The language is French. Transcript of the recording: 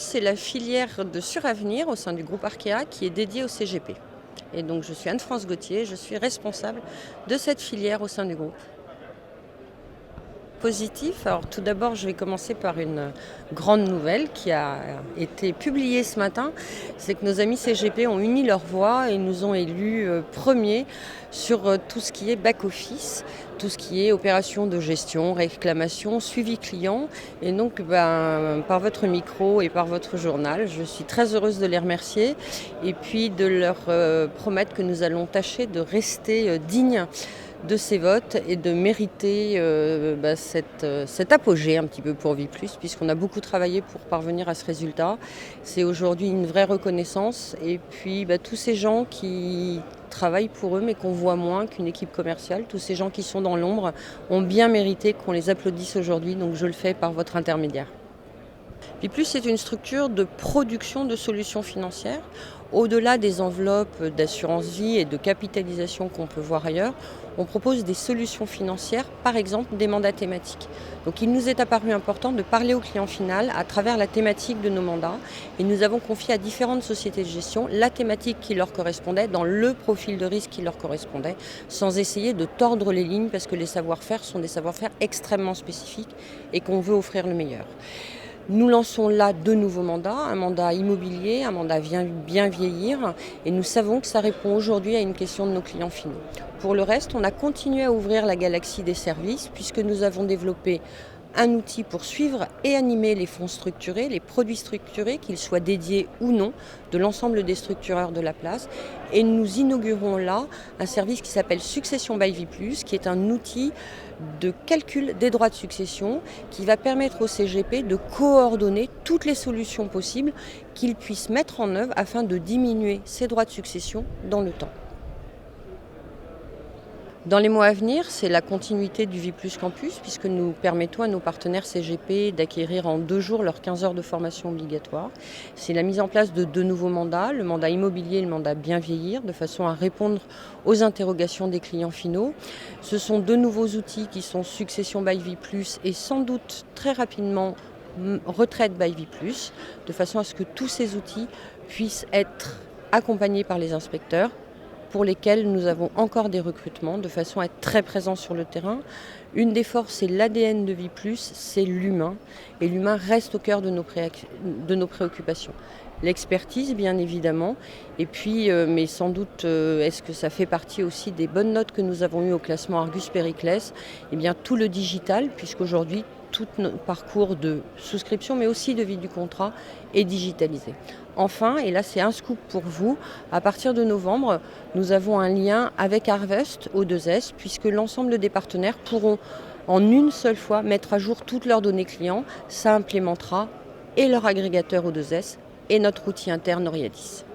c'est la filière de Suravenir au sein du groupe Arkea qui est dédiée au CGP. Et donc je suis Anne-France Gauthier, je suis responsable de cette filière au sein du groupe. Positif. Alors tout d'abord, je vais commencer par une grande nouvelle qui a été publiée ce matin. C'est que nos amis CGP ont uni leurs voix et nous ont élus premiers sur tout ce qui est back-office, tout ce qui est opération de gestion, réclamation, suivi client. Et donc, par votre micro et par votre journal, je suis très heureuse de les remercier et puis de leur promettre que nous allons tâcher de rester dignes de ces votes et de mériter cet apogée un petit peu pour Vie+, puisqu'on a beaucoup travaillé pour parvenir à ce résultat. C'est aujourd'hui une vraie reconnaissance et puis tous ces gens qui travaillent pour eux mais qu'on voit moins qu'une équipe commerciale, tous ces gens qui sont dans l'ombre ont bien mérité qu'on les applaudisse aujourd'hui, donc je le fais par votre intermédiaire. Vie+, c'est une structure de production de solutions financières. Au-delà des enveloppes d'assurance vie et de capitalisation qu'on peut voir ailleurs, on propose des solutions financières, par exemple des mandats thématiques. Donc il nous est apparu important de parler au client final à travers la thématique de nos mandats et nous avons confié à différentes sociétés de gestion la thématique qui leur correspondait dans le profil de risque qui leur correspondait, sans essayer de tordre les lignes parce que les savoir-faire sont des savoir-faire extrêmement spécifiques et qu'on veut offrir le meilleur. Nous lançons là 2 nouveaux mandats, un mandat immobilier, un mandat bien vieillir, et nous savons que ça répond aujourd'hui à une question de nos clients finaux. Pour le reste, on a continué à ouvrir la galaxie des services puisque nous avons développé un outil pour suivre et animer les fonds structurés, les produits structurés, qu'ils soient dédiés ou non, de l'ensemble des structureurs de la place. Et nous inaugurons là un service qui s'appelle Succession by Vie+, qui est un outil de calcul des droits de succession qui va permettre au CGP de coordonner toutes les solutions possibles qu'il puisse mettre en œuvre afin de diminuer ses droits de succession dans le temps. Dans les mois à venir, c'est la continuité du Vie+ Campus puisque nous permettons à nos partenaires CGP d'acquérir en 2 jours leurs 15 heures de formation obligatoire. C'est la mise en place de 2 nouveaux mandats, le mandat immobilier et le mandat bien vieillir, de façon à répondre aux interrogations des clients finaux. Ce sont 2 nouveaux outils qui sont Succession by Vie+ et sans doute très rapidement Retraite by Vie+, de façon à ce que tous ces outils puissent être accompagnés par les inspecteurs, pour lesquels nous avons encore des recrutements, de façon à être très présents sur le terrain. Une des forces, c'est l'ADN de Vie+, c'est l'humain. Et l'humain reste au cœur de nos préoccupations. L'expertise, bien évidemment. Et puis, mais sans doute, est-ce que ça fait partie aussi des bonnes notes que nous avons eues au classement Argus Périclès ? Eh bien, tout le digital, puisqu'aujourd'hui, tout notre parcours de souscription, mais aussi de vie du contrat, est digitalisé. Enfin, et là c'est un scoop pour vous, à partir de novembre, nous avons un lien avec Harvest O2S, puisque l'ensemble des partenaires pourront en une seule fois mettre à jour toutes leurs données clients. Ça implémentera et leur agrégateur O2S et notre outil interne Oriadis.